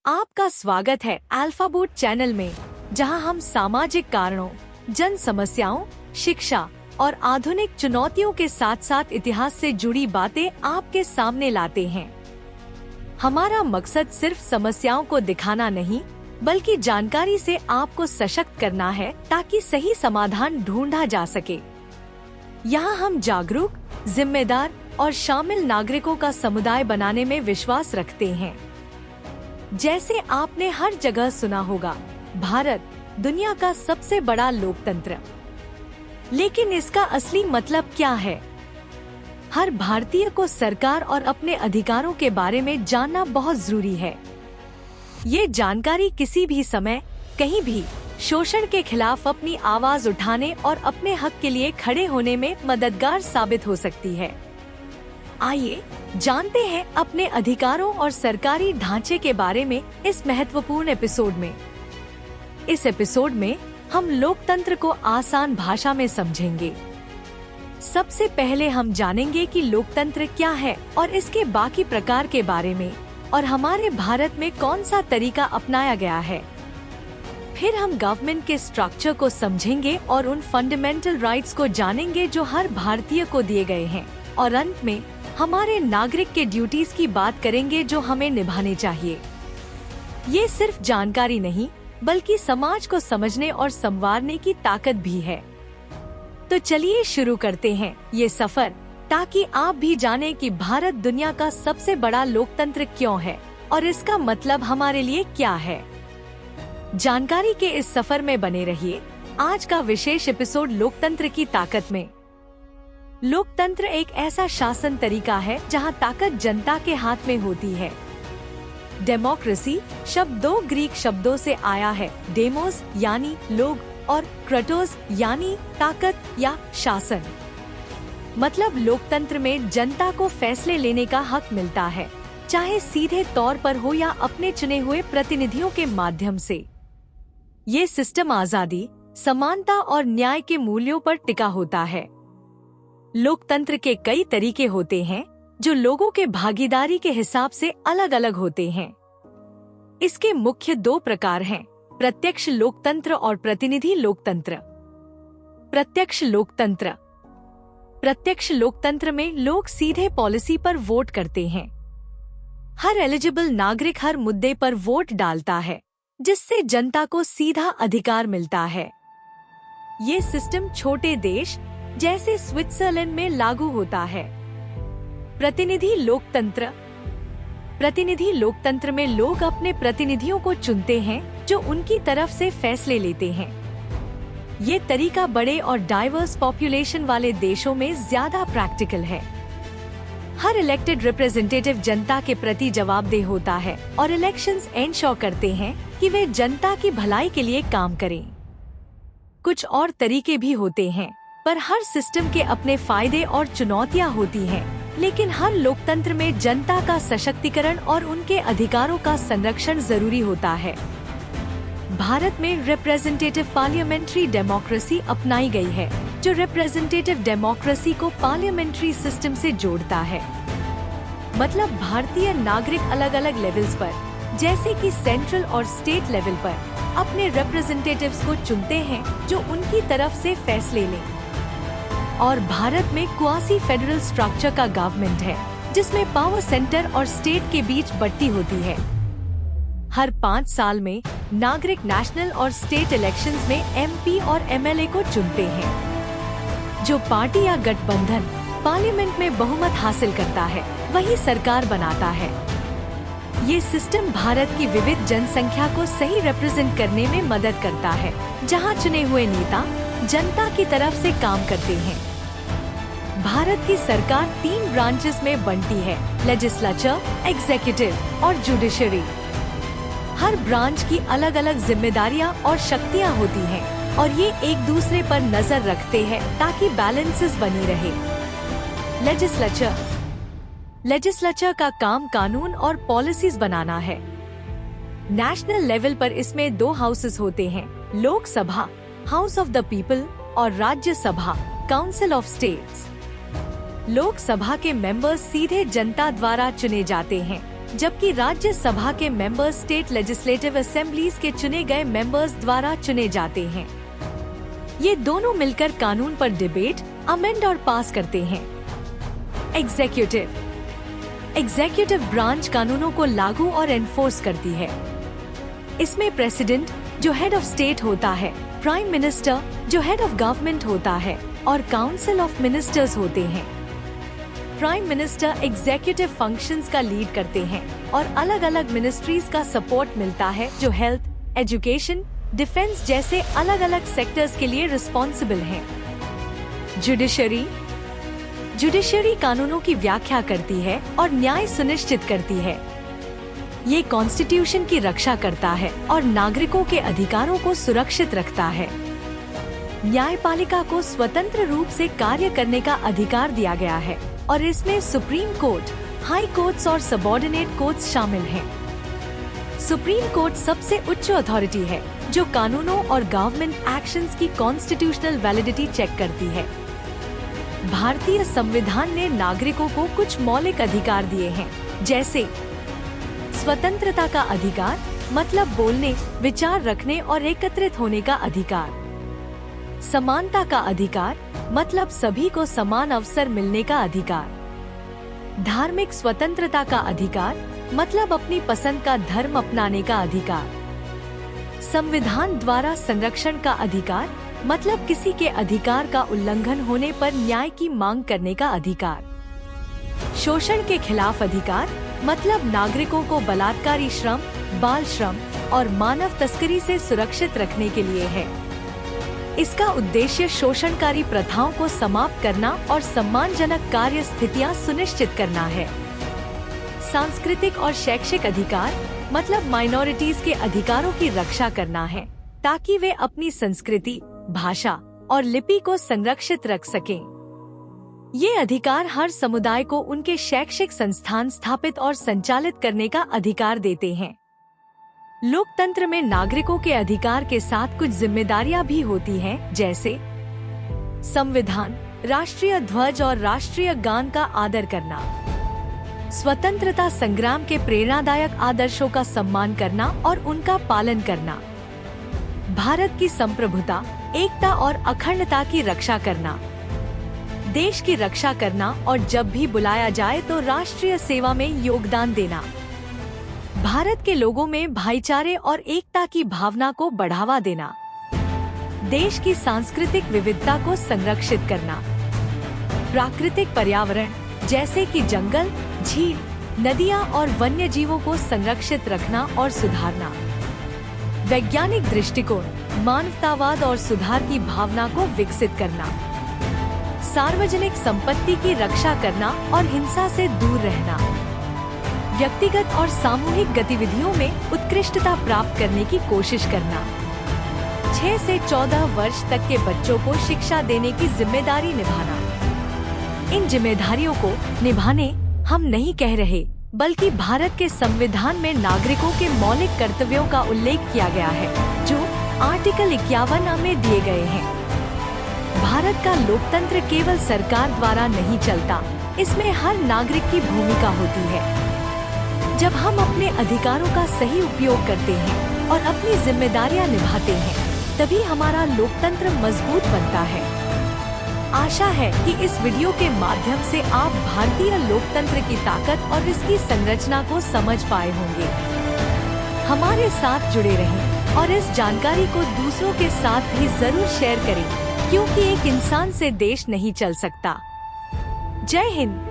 आपका स्वागत है अल्फाबोट चैनल में, जहां हम सामाजिक कारणों, जन समस्याओं, शिक्षा और आधुनिक चुनौतियों के साथ साथ इतिहास से जुड़ी बातें आपके सामने लाते हैं। हमारा मकसद सिर्फ समस्याओं को दिखाना नहीं, बल्कि जानकारी से आपको सशक्त करना है ताकि सही समाधान ढूंढा जा सके। यहाँ हम जागरूक, जिम्मेदार और शामिल नागरिकों का समुदाय बनाने में विश्वास रखते हैं। जैसे आपने हर जगह सुना होगा, भारत दुनिया का सबसे बड़ा लोकतंत्र। लेकिन इसका असली मतलब क्या है? हर भारतीय को सरकार और अपने अधिकारों के बारे में जानना बहुत जरूरी है। ये जानकारी किसी भी समय, कहीं भी शोषण के खिलाफ अपनी आवाज उठाने और अपने हक के लिए खड़े होने में मददगार साबित हो सकती है। आइए जानते हैं अपने अधिकारों और सरकारी ढांचे के बारे में इस महत्वपूर्ण एपिसोड में। इस एपिसोड में हम लोकतंत्र को आसान भाषा में समझेंगे। सबसे पहले हम जानेंगे कि लोकतंत्र क्या है और इसके बाकी प्रकार के बारे में, और हमारे भारत में कौन सा तरीका अपनाया गया है। फिर हम गवर्नमेंट के स्ट्रक्चर को समझेंगे और उन फंडामेंटल राइट्स को जानेंगे जो हर भारतीय को दिए गए हैं। और अंत में हमारे नागरिक के ड्यूटीज की बात करेंगे जो हमें निभाने चाहिए। ये सिर्फ जानकारी नहीं, बल्कि समाज को समझने और संवारने की ताकत भी है। तो चलिए शुरू करते हैं ये सफर, ताकि आप भी जानें कि भारत दुनिया का सबसे बड़ा लोकतंत्र क्यों है और इसका मतलब हमारे लिए क्या है। जानकारी के इस सफर में बने रहिए। आज का विशेष एपिसोड लोकतंत्र की ताकत में। लोकतंत्र एक ऐसा शासन तरीका है जहां ताकत जनता के हाथ में होती है। डेमोक्रेसी शब्द दो ग्रीक शब्दों से आया है, डेमोस यानी लोग और क्रेटोस यानी ताकत या शासन। मतलब लोकतंत्र में जनता को फैसले लेने का हक मिलता है, चाहे सीधे तौर पर हो या अपने चुने हुए प्रतिनिधियों के माध्यम से। ये सिस्टम आजादी, समानता और न्याय के मूल्यों पर टिका होता है। लोकतंत्र के कई तरीके होते हैं जो लोगों के भागीदारी के हिसाब से अलग अलग होते हैं। इसके मुख्य दो प्रकार हैं, प्रत्यक्ष लोकतंत्र और प्रतिनिधि लोकतंत्र। प्रत्यक्ष लोकतंत्र। प्रत्यक्ष लोकतंत्र में लोग सीधे पॉलिसी पर वोट करते हैं। हर एलिजिबल नागरिक हर मुद्दे पर वोट डालता है, जिससे जनता को सीधा अधिकार मिलता है। ये सिस्टम छोटे देश जैसे स्विट्जरलैंड में लागू होता है। प्रतिनिधि लोकतंत्र। प्रतिनिधि लोकतंत्र में लोग अपने प्रतिनिधियों को चुनते हैं जो उनकी तरफ से फैसले लेते हैं। ये तरीका बड़े और डाइवर्स पॉपुलेशन वाले देशों में ज्यादा प्रैक्टिकल है। हर इलेक्टेड रिप्रेजेंटेटिव जनता के प्रति जवाबदेह होता है और इलेक्शंस एंश्योर करते हैं कि वे जनता की भलाई के लिए काम करें। कुछ और तरीके भी होते हैं, पर हर सिस्टम के अपने फायदे और चुनौतियां होती हैं। लेकिन हर लोकतंत्र में जनता का सशक्तिकरण और उनके अधिकारों का संरक्षण जरूरी होता है। भारत में रिप्रेजेंटेटिव पार्लियामेंट्री डेमोक्रेसी अपनाई गई है, जो रिप्रेजेंटेटिव डेमोक्रेसी को पार्लियामेंट्री सिस्टम से जोड़ता है। मतलब भारतीय नागरिक अलग अलग लेवल्स पर, जैसे कि सेंट्रल और स्टेट लेवल पर, अपने रिप्रेजेंटेटिव्स को चुनते हैं जो उनकी तरफ से फैसले लें। और भारत में क्वासी फेडरल स्ट्रक्चर का गवर्नमेंट है, जिसमें पावर सेंटर और स्टेट के बीच बंटी होती है। हर 5 साल में नागरिक नेशनल और स्टेट इलेक्शंस में एमपी और एमएलए को चुनते हैं। जो पार्टी या गठबंधन पार्लियामेंट में बहुमत हासिल करता है, वही सरकार बनाता है। ये सिस्टम भारत की विविध जनसंख्या को सही रिप्रेजेंट करने में मदद करता है, जहां चुने हुए नेता जनता की तरफ से काम करते हैं। भारत की सरकार 3 ब्रांचेस में बंटी है, लेजिस्लेचर, एग्जीक्यूटिव और जुडिशरी। हर ब्रांच की अलग अलग जिम्मेदारियां और शक्तियां होती हैं, और ये एक दूसरे पर नजर रखते हैं ताकि बैलेंसेस बनी रहे। लेजिस्लेचर। लेजिस्लेचर का काम कानून और पॉलिसीज बनाना है। नेशनल लेवल पर इसमें 2 हाउसेस होते हैं, Lok Sabha house of the people और Rajya Sabha council of states. Lok Sabha के मेंबर्स सीधे जनता द्वारा चुने जाते हैं, जबकि राज्यसभा के मेंबर्स स्टेट लेजिस्लेटिव असेंबलीज के चुने गए मेंबर्स द्वारा चुने जाते हैं। ये दोनों मिलकर कानून पर डिबेट, अमेंड और पास करते हैं। एग्जीक्यूटिव ब्रांच कानूनों को लागू और एनफोर्स करती है। इसमें प्रेसिडेंट जो हेड ऑफ स्टेट होता है, प्राइम मिनिस्टर जो हेड ऑफ गवर्नमेंट होता है और काउंसिल ऑफ मिनिस्टर्स होते हैं। प्राइम मिनिस्टर एग्जीक्यूटिव फंक्शंस का लीड करते हैं और अलग अलग मिनिस्ट्रीज का सपोर्ट मिलता है जो हेल्थ, एजुकेशन, डिफेंस जैसे अलग अलग सेक्टर्स के लिए रिस्पॉन्सिबल हैं। जुडिशरी कानूनों की व्याख्या करती है और न्याय सुनिश्चित करती है। ये कॉन्स्टिट्यूशन की रक्षा करता है और नागरिकों के अधिकारों को सुरक्षित रखता है। न्यायपालिका को स्वतंत्र रूप से कार्य करने का अधिकार दिया गया है और इसमें सुप्रीम कोर्ट, हाई कोर्ट्स और सबऑर्डिनेट कोर्ट्स शामिल हैं। सुप्रीम कोर्ट सबसे उच्च अथॉरिटी है जो कानूनों और गवर्नमेंट एक्शंस की कॉन्स्टिट्यूशनल वैलिडिटी चेक करती है। भारतीय संविधान ने नागरिकों को कुछ मौलिक अधिकार दिए हैं, जैसे स्वतंत्रता का अधिकार मतलब बोलने, विचार रखने और एकत्रित होने का अधिकार। समानता का अधिकार मतलब सभी को समान अवसर मिलने का अधिकार। धार्मिक स्वतंत्रता का अधिकार मतलब अपनी पसंद का धर्म अपनाने का अधिकार। संविधान द्वारा संरक्षण का अधिकार मतलब किसी के अधिकार का उल्लंघन होने पर न्याय की मांग करने का अधिकार। शोषण के खिलाफ अधिकार मतलब नागरिकों को बलात्कारी श्रम, बाल श्रम और मानव तस्करी से सुरक्षित रखने के लिए है। इसका उद्देश्य शोषणकारी प्रथाओं को समाप्त करना और सम्मानजनक कार्य स्थितियां सुनिश्चित करना है। सांस्कृतिक और शैक्षिक अधिकार मतलब माइनॉरिटीज के अधिकारों की रक्षा करना है ताकि वे अपनी संस्कृति, भाषा और लिपि को संरक्षित रख सकें। ये अधिकार हर समुदाय को उनके शैक्षिक संस्थान स्थापित और संचालित करने का अधिकार देते हैं। लोकतंत्र में नागरिकों के अधिकार के साथ कुछ जिम्मेदारियां भी होती हैं, जैसे संविधान, राष्ट्रीय ध्वज और राष्ट्रीय गान का आदर करना, स्वतंत्रता संग्राम के प्रेरणादायक आदर्शों का सम्मान करना और उनका पालन करना, भारत की संप्रभुता, एकता और अखंडता की रक्षा करना, देश की रक्षा करना और जब भी बुलाया जाए तो राष्ट्रीय सेवा में योगदान देना, भारत के लोगों में भाईचारे और एकता की भावना को बढ़ावा देना, देश की सांस्कृतिक विविधता को संरक्षित करना, प्राकृतिक पर्यावरण जैसे कि जंगल, झील, नदियां और वन्य जीवों को संरक्षित रखना और सुधारना, वैज्ञानिक दृष्टिकोण, मानवतावाद और सुधार की भावना को विकसित करना, सार्वजनिक संपत्ति की रक्षा करना और हिंसा से दूर रहना, व्यक्तिगत और सामूहिक गतिविधियों में उत्कृष्टता प्राप्त करने की कोशिश करना, 6 से 14 वर्ष तक के बच्चों को शिक्षा देने की जिम्मेदारी निभाना। इन जिम्मेदारियों को निभाने हम नहीं कह रहे, बल्कि भारत के संविधान में नागरिकों के मौलिक कर्तव्यों का उल्लेख किया गया है जो आर्टिकल 51 में दिए गए हैं। भारत का लोकतंत्र केवल सरकार द्वारा नहीं चलता, इसमें हर नागरिक की भूमिका होती है। जब हम अपने अधिकारों का सही उपयोग करते हैं और अपनी जिम्मेदारियां निभाते हैं, तभी हमारा लोकतंत्र मजबूत बनता है। आशा है कि इस वीडियो के माध्यम से आप भारतीय लोकतंत्र की ताकत और इसकी संरचना को समझ पाए होंगे। हमारे साथ जुड़े रहें और इस जानकारी को दूसरों के साथ भी जरूर शेयर करें, क्योंकि एक इंसान से देश नहीं चल सकता। जय हिंद।